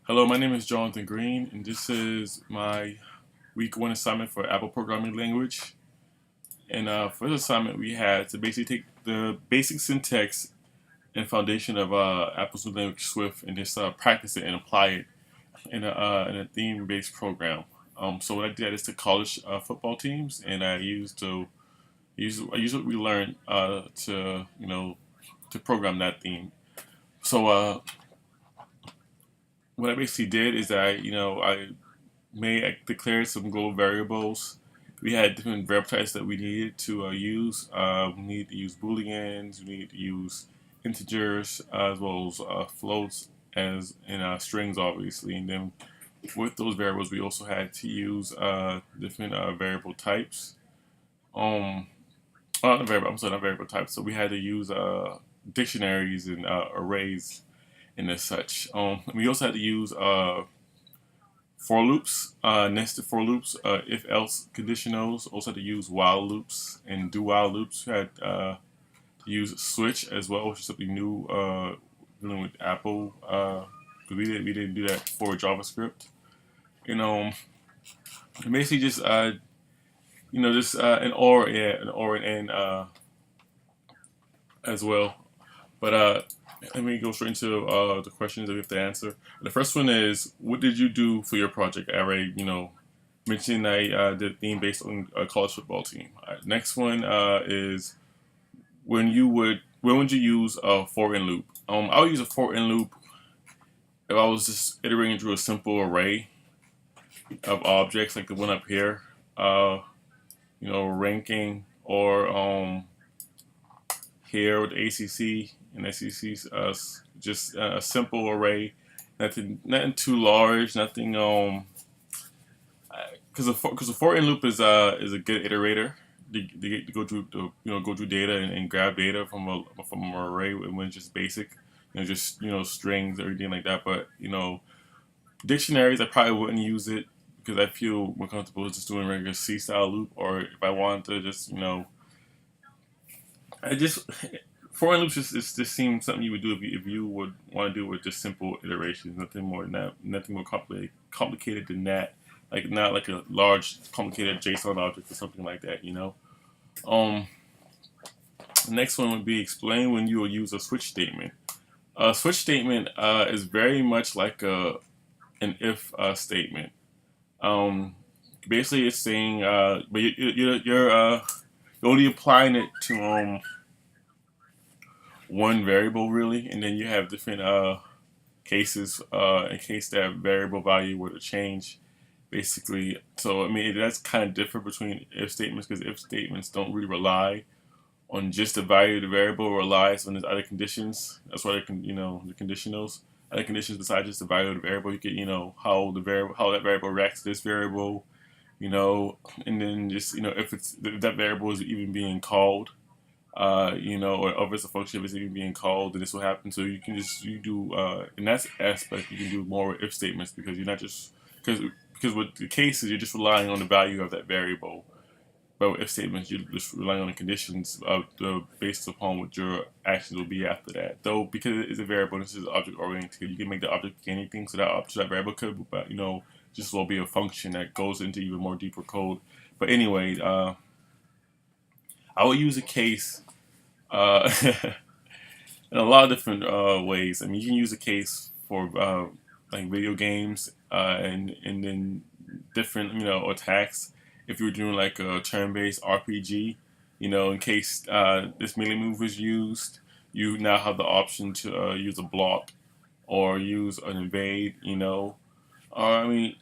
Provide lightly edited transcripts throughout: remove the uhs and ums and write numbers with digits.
Hello, my name is Jonathan Green, and this is my week one assignment for Apple Programming Language. And for this assignment, we had to basically take the basic syntax and foundation of Apple's new language Swift and just practice it and apply it in a theme-based program. So what I did is to college football teams, and I use what we learned to program that theme. So what I basically did is I declared some global variables. We had different verb types that we needed to use. We needed to use booleans. We needed to use integers as well as floats as in strings, obviously. And then with those variables, we also had to use different variable types. Not variable. I'm sorry, not variable types. So we had to use dictionaries and arrays and as such. We also had to use for loops, nested for loops, if else conditionals. Also had to use while loops and do while loops. We had to use switch as well, which is something new dealing with Apple. We didn't do that for JavaScript. You know, basically just an or and as well. But let me go straight into the questions that we have to answer. The first one is, what did you do for your project? I already, mentioned I did a theme based on a college football team. Next one is, when would you use a for in loop? I would use a for in loop if I was just iterating through a simple array of objects like the one up here. Ranking or here with ACC and SEC, just a simple array, nothing too large, nothing because a for in loop is a good iterator to go through data and grab data from an array when it's just basic, just strings or anything like that. But dictionaries, I probably wouldn't use it because I feel more comfortable just doing regular C style loop, or if I wanted to just I just for loops just seems something you would do if you would want to do with just simple iterations, nothing more than that, nothing more complicated than that. Like not like a large complicated JSON object or something like that. Um, the next one would be explain when you will use a switch statement. A switch statement is very much like an if statement. Um, Basically, it's saying, but you're only applying it to one variable really, and then you have different cases in case that variable value were to change. Basically, so I mean that's kind of different between if statements because if statements don't really rely on just the value of the variable, it relies on the other conditions. That's why they can the conditionals. Other conditions besides just the value of the variable, you get how that variable reacts to this variable, and then just if that variable is even being called, or if it's a function if it's even being called, then this will happen. So you do in that aspect you can do more with if statements because you're not just because with the cases you're just relying on the value of that variable. But with if statements you're just relying on the conditions based upon what your actions will be after that. Though because it is a variable, this is object oriented, you can make the object anything. So that variable could, but just will be a function that goes into even more deeper code. But anyway, I will use a case in a lot of different ways. I mean, you can use a case for like video games and then different attacks. If you're doing like a turn-based RPG, in case this melee move is used, you now have the option to use a block or use an invade. Or I mean,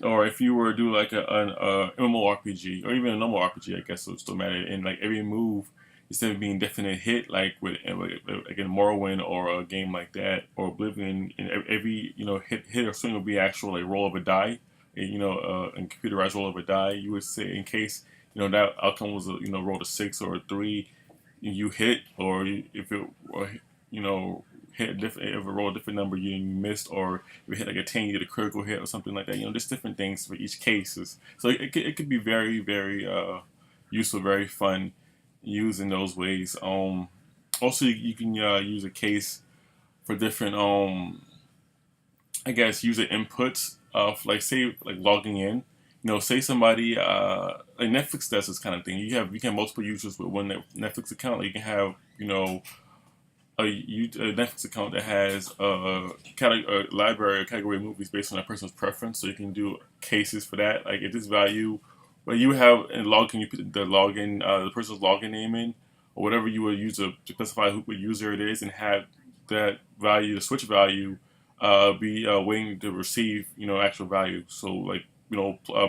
or if you were to do like a MMORPG or even a normal RPG, I guess it would still matter. And like every move, instead of being definite hit, like with like in Morrowind or a game like that or Oblivion, and every hit or swing would be actual like roll of a die, and computerized roll of a die. You would say in case that outcome was rolled a 6 or a 3, you hit, or if it hit a different, if it rolled a different number, you missed, or if it hit like a 10, you did a critical hit or something like that. Just different things for each cases. So it could be very, very useful, very fun used in those ways. Also, you can use a case for different I guess, user inputs of, like, say, like logging in. Say somebody like Netflix does this kind of thing. You can have multiple users with one Netflix account. Like, you can have a Netflix account that has a library or category of movies based on that person's preference. So you can do cases for that. Like, if this value, well, you have and login, you put the login, the person's login name in, or whatever you would use to specify what user it is, and have that value, the switch value, be waiting to receive, actual value. So, like,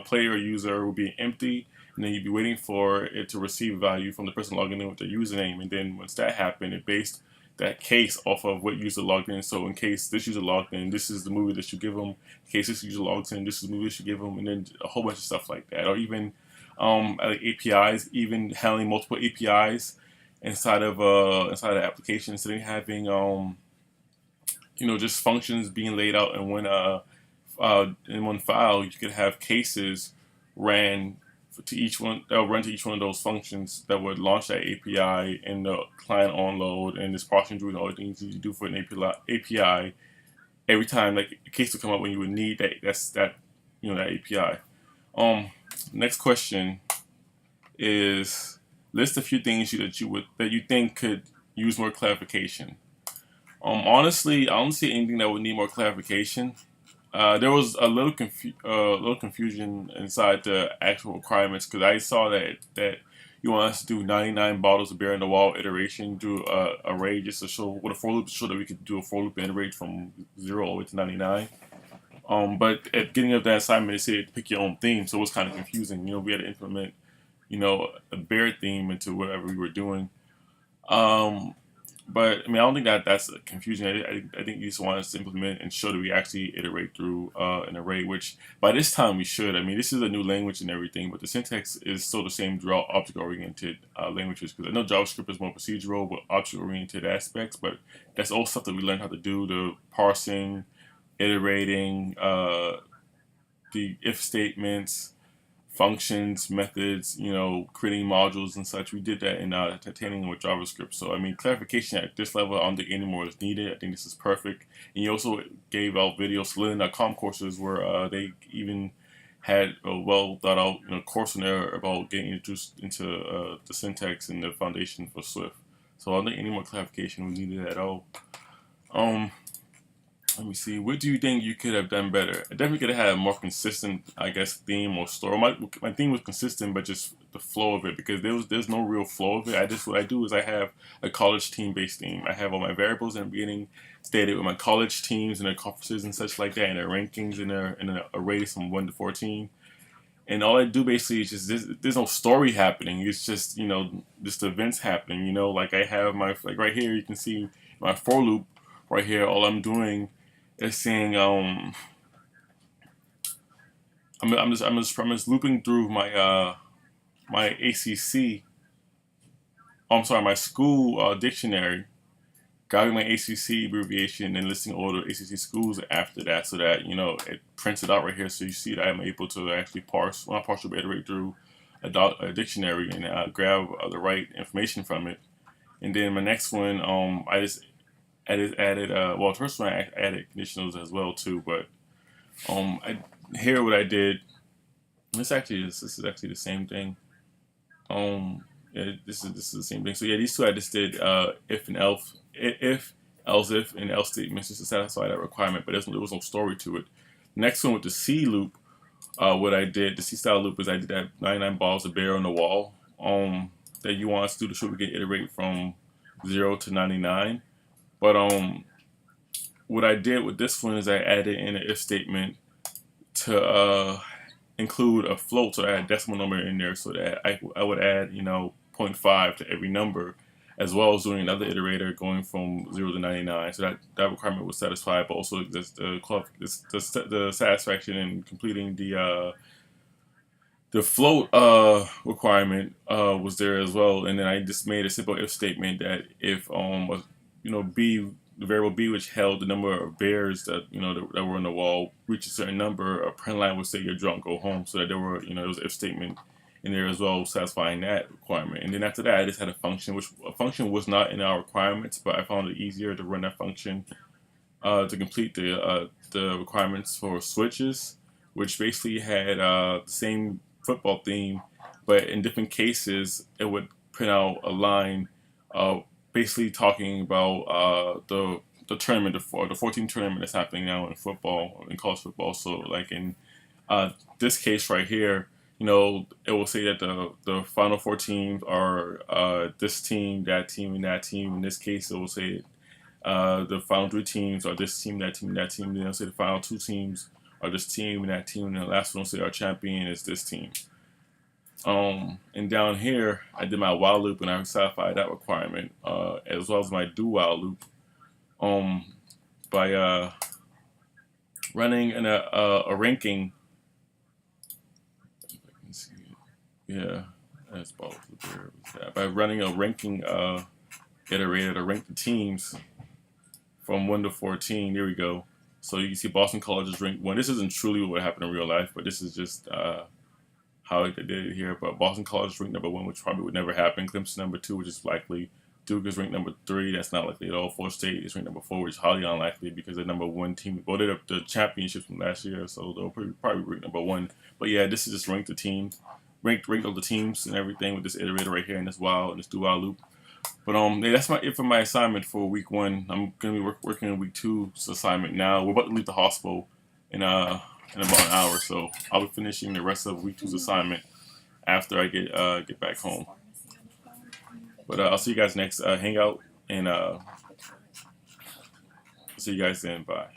player or user will be empty, and then you'd be waiting for it to receive value from the person logging in with their username. And then once that happened, it based that case off of what user logged in. So in case this user logged in, this is the movie that you give them. In case this user logs in, this is the movie that you give them, and then a whole bunch of stuff like that. Or even like APIs, even handling multiple APIs inside of applications. So then having just functions being laid out in one file. You could have cases ran to each one that will run to each one of those functions that would launch that API and the client onload and this parsing through and all the things you do for an API every time, like, a case will come up when you would need that API. Next question is, list a few things that you think could use more clarification. Honestly, I don't see anything that would need more clarification. There was little confusion inside the actual requirements, because I saw that you want us to do 99 bottles of beer in the wall iteration, do a array just to show with a for loop, to show that we could do a for loop and iterate from 0 all the way to 99. But at the beginning of that assignment, it said pick your own theme, so it was kind of confusing. We had to implement a bear theme into whatever we were doing. But I mean, I don't think that's a confusion. I think you just want us to implement and show that we actually iterate through an array, which by this time we should. I mean, this is a new language and everything, but the syntax is still the same throughout object-oriented languages. Because I know JavaScript is more procedural with object-oriented aspects, but that's all stuff that we learned how to do: the parsing, iterating, the if statements, functions, methods, creating modules and such. We did that in Titanium with JavaScript. So, I mean, clarification at this level, I don't think anymore is needed. I think this is perfect. And you also gave out videos, Selenium.com courses, where they even had a well thought out, course in there about getting introduced into the syntax and the foundation for Swift. So I don't think any more clarification was needed at all. Let me see. What do you think you could have done better? I definitely could have had a more consistent, I guess, theme or story. My theme was consistent, but just the flow of it, because there's no real flow of it. What I do is I have a college team based theme. I have all my variables in the beginning stated with my college teams and their conferences and such like that, and their rankings and an array from 1 to 14. And all I do basically is just there's no story happening. It's just just events happening. Like I have like right here, you can see my for loop right here. All I'm doing is saying I'm just looping through my ACC. Oh, I'm sorry, my school dictionary, grabbing my ACC abbreviation and listing all the ACC schools after that, so that it prints it out right here, so you see that I'm able to actually parse, when I partially iterate through a dictionary and grab the right information from it. And then my next one, I just added well, the first one I added conditionals as well too, but here what I did. This is actually the same thing. Yeah, this is the same thing. So yeah, these two I just did if and else if and else statements just to satisfy that requirement, but there was no story to it. Next one with the C loop, what I did, the C style loop, is I did that 99 balls of bear on the wall that you want us to do to show we can iterate from 0 to 99. But what I did with this one is I added in an if statement to include a float, so I had a decimal number in there, so that I would add 0.5 to every number, as well as doing another iterator going from 0 to 99. So that requirement was satisfied, but also the satisfaction in completing the float requirement was there as well. And then I just made a simple if statement that if b, the variable b, which held the number of bears that that were on the wall, reached a certain number, a print line would say you're drunk, go home. So that there was an if statement in there as well, satisfying that requirement. And then after that, I just had a function, which a function was not in our requirements, but I found it easier to run that function to complete the requirements for switches, which basically had the same football theme, but in different cases, it would print out a line, uh, basically talking about the tournament, the 14 tournament that's happening now in football, in college football. So, like in this case right here, it will say that the final four teams are this team, that team, and that team. In this case, it will say the final three teams are this team, that team, and that team. Then they'll say the final two teams are this team and that team, and the last one will say our champion is this team. And down here, I did my while loop and I satisfied that requirement, as well as my do while loop, um, by running a ranking. Yeah, that's both. By running a ranking iterator to rank the teams from 1 to 14. There we go. So you can see Boston College is ranked 1. This isn't truly what happened in real life, but this is just how they did it here. But Boston College is ranked number 1, which probably would never happen. Clemson number 2, which is likely. Duke is ranked number 3. That's not likely at all. Florida State is ranked number 4, which is highly unlikely because they're number 1 team. Well, they're the championships from last year, so they'll probably rank number 1. But yeah, this is just rank the teams, rank all the teams and everything with this iterator right here and this while and this do while loop. But yeah, that's it for my assignment for week 1. I'm gonna be working on week 2's assignment now. We're about to leave the hospital in about an hour, so I'll be finishing the rest of week 2's assignment after I get back home. But I'll see you guys next hangout, and see you guys then. Bye.